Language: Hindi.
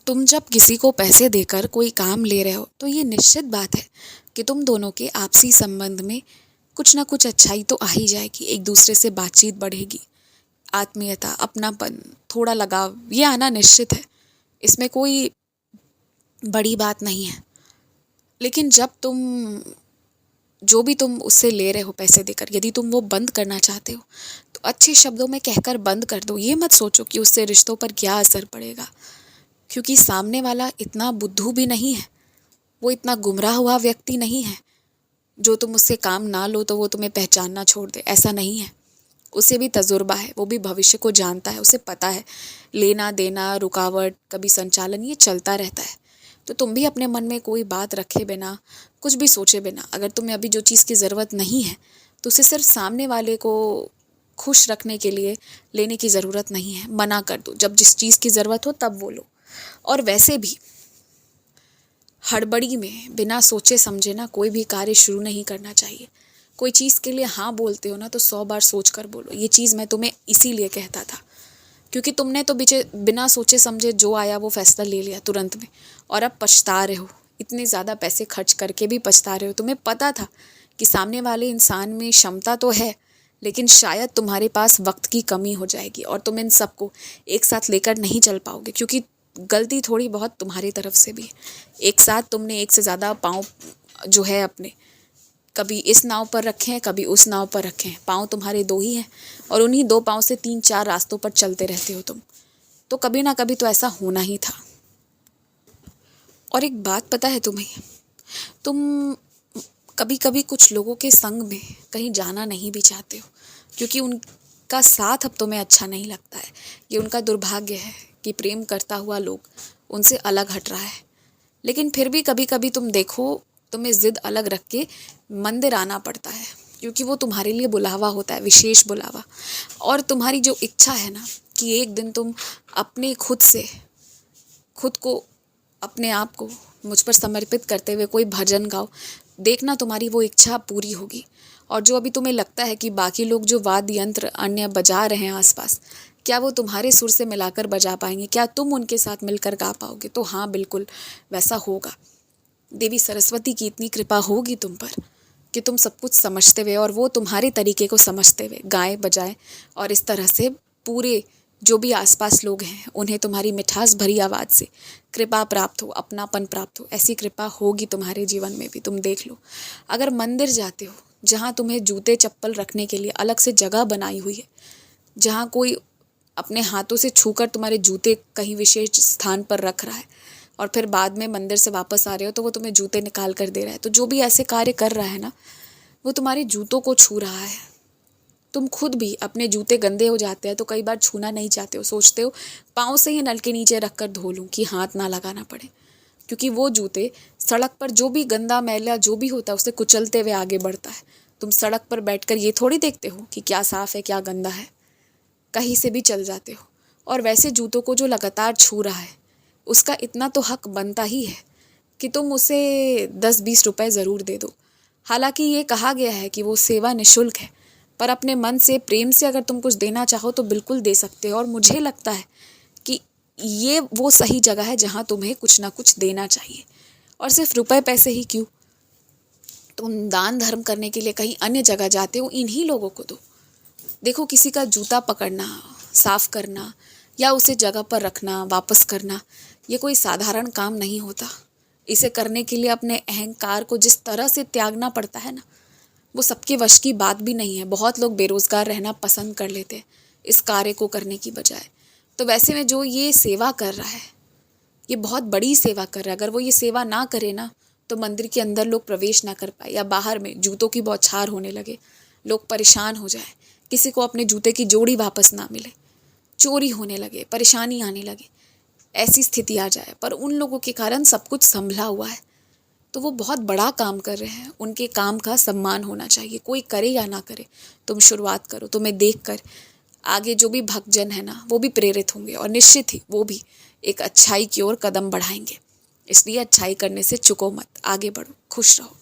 तुम जब किसी को पैसे देकर कोई काम ले रहे हो तो ये निश्चित बात है कि तुम दोनों के आपसी संबंध में कुछ ना कुछ अच्छाई तो आ ही जाएगी। एक दूसरे से बातचीत बढ़ेगी, आत्मीयता, अपनापन, थोड़ा लगाव, ये आना निश्चित है। इसमें कोई बड़ी बात नहीं है। लेकिन जब तुम जो भी तुम उससे ले रहे हो पैसे देकर, यदि तुम वो बंद करना चाहते हो तो अच्छे शब्दों में कहकर बंद कर दो। ये मत सोचो कि उससे रिश्तों पर क्या असर पड़ेगा, क्योंकि सामने वाला इतना बुद्धू भी नहीं है, वो इतना गुमराह हुआ व्यक्ति नहीं है जो तुम उससे काम ना लो तो वो तुम्हें पहचानना छोड़ दे। ऐसा नहीं है। उसे भी तजुर्बा है, वो भी भविष्य को जानता है, उसे पता है लेना देना, रुकावट, कभी संचालन, ये चलता रहता है। तो तुम भी अपने मन में कोई बात रखे बिना, कुछ भी सोचे बिना, अगर तुम्हें अभी जो चीज़ की ज़रूरत नहीं है तो उसे सिर्फ सामने वाले को खुश रखने के लिए लेने की ज़रूरत नहीं है। मना कर दो, जब जिस चीज़ की ज़रूरत हो तब वो लो। और वैसे भी हड़बड़ी में बिना सोचे समझे ना कोई भी कार्य शुरू नहीं करना चाहिए। कोई चीज़ के लिए हाँ बोलते हो ना तो 100 बार सोच कर बोलो। ये चीज़ मैं तुम्हें इसीलिए कहता था, क्योंकि तुमने तो बिना सोचे समझे जो आया वो फैसला ले लिया तुरंत में, और अब पछता रहे हो। इतने ज़्यादा पैसे खर्च करके भी पछता रहे हो। तुम्हें पता था कि सामने वाले इंसान में क्षमता तो है, लेकिन शायद तुम्हारे पास वक्त की कमी हो जाएगी और तुम इन सबको एक साथ लेकर नहीं चल पाओगे, क्योंकि गलती थोड़ी बहुत तुम्हारी तरफ से भी। एक साथ तुमने एक से ज़्यादा पाँव जो है अपने, कभी इस नाव पर रखे हैं, कभी उस नाव पर रखे हैं। पाँव तुम्हारे 2 ही हैं और उन्हीं 2 पाँव से 3-4 रास्तों पर चलते रहते हो तुम। तो कभी ना कभी तो ऐसा होना ही था। और एक बात पता है तुम्हें, तुम कभी कभी कुछ लोगों के संग में कहीं जाना नहीं भी चाहते हो, क्योंकि उनका साथ अब तुम्हें अच्छा नहीं लगता है। ये उनका दुर्भाग्य है कि प्रेम करता हुआ लोग उनसे अलग हट रहा है। लेकिन फिर भी कभी कभी तुम देखो, तुम्हें ज़िद अलग रख के मंदिर आना पड़ता है, क्योंकि वो तुम्हारे लिए बुलावा होता है, विशेष बुलावा। और तुम्हारी जो इच्छा है ना कि एक दिन तुम अपने खुद को, अपने आप को मुझ पर समर्पित करते हुए कोई भजन गाओ, देखना तुम्हारी वो इच्छा पूरी होगी। और जो अभी तुम्हें लगता है कि बाकी लोग जो वाद्य यंत्र अन्य बजा रहे हैं आसपास, क्या वो तुम्हारे सुर से मिलाकर बजा पाएंगे? क्या तुम उनके साथ मिलकर गा पाओगे? तो हाँ, बिल्कुल वैसा होगा। देवी सरस्वती की इतनी कृपा होगी तुम पर कि तुम सब कुछ समझते हुए और वो तुम्हारे तरीके को समझते हुए गाएं बजाएं, और इस तरह से पूरे जो भी आसपास लोग हैं उन्हें तुम्हारी मिठास भरी आवाज़ से कृपा प्राप्त हो, अपनापन प्राप्त हो। ऐसी कृपा होगी तुम्हारे जीवन में भी। तुम देख लो, अगर मंदिर जाते हो जहाँ तुम्हें जूते चप्पल रखने के लिए अलग से जगह बनाई हुई है, जहाँ कोई अपने हाथों से छूकर तुम्हारे जूते कहीं विशेष स्थान पर रख रहा है, और फिर बाद में मंदिर से वापस आ रहे हो तो वो तुम्हें जूते निकाल कर दे रहा है, तो जो भी ऐसे कार्य कर रहा है ना, वो तुम्हारे जूतों को छू रहा है। तुम खुद भी अपने जूते गंदे हो जाते हैं तो कई बार छूना नहीं चाहते हो, सोचते हो पाँव से ही नल के नीचे रख कर धो लूँ कि हाथ ना लगाना पड़े, क्योंकि वो जूते सड़क पर जो भी गंदा मैला जो भी होता है उसे कुचलते हुए आगे बढ़ता है। तुम सड़क पर बैठकर ये थोड़ी देखते हो कि क्या साफ़ है क्या गंदा है, कहीं से भी चल जाते हो। और वैसे जूतों को जो लगातार छू रहा है, उसका इतना तो हक बनता ही है कि तुम उसे 10-20 रुपए ज़रूर दे दो। हालांकि ये कहा गया है कि वो सेवा निःशुल्क है, पर अपने मन से प्रेम से अगर तुम कुछ देना चाहो तो बिल्कुल दे सकते हो। और मुझे लगता है कि ये वो सही जगह है जहाँ तुम्हें कुछ ना कुछ देना चाहिए। और सिर्फ रुपए पैसे ही क्यों, तुम दान धर्म करने के लिए कहीं अन्य जगह जाते हो, इन्हीं लोगों को दो। देखो, किसी का जूता पकड़ना, साफ करना या उसे जगह पर रखना, वापस करना, ये कोई साधारण काम नहीं होता। इसे करने के लिए अपने अहंकार को जिस तरह से त्यागना पड़ता है ना, वो सबके वश की बात भी नहीं है। बहुत लोग बेरोजगार रहना पसंद कर लेते हैं इस कार्य को करने की बजाय। तो वैसे में जो ये सेवा कर रहा है, ये बहुत बड़ी सेवा कर रहा है। अगर वो ये सेवा ना करे ना तो मंदिर के अंदर लोग प्रवेश ना कर पाए, या बाहर में जूतों की बौछार होने लगे, लोग परेशान हो जाए, किसी को अपने जूते की जोड़ी वापस ना मिले, चोरी होने लगे, परेशानी आने लगे, ऐसी स्थिति आ जाए। पर उन लोगों के कारण सब कुछ संभला हुआ है, तो वो बहुत बड़ा काम कर रहे हैं। उनके काम का सम्मान होना चाहिए, कोई करे या ना करे। तुम शुरुआत करो, तुम्हें देख कर आगे जो भी भक्तजन है ना वो भी प्रेरित होंगे, और निश्चित ही वो भी एक अच्छाई की ओर कदम बढ़ाएंगे। इसलिए अच्छाई करने से चुको मत, आगे बढ़ो, खुश रहो।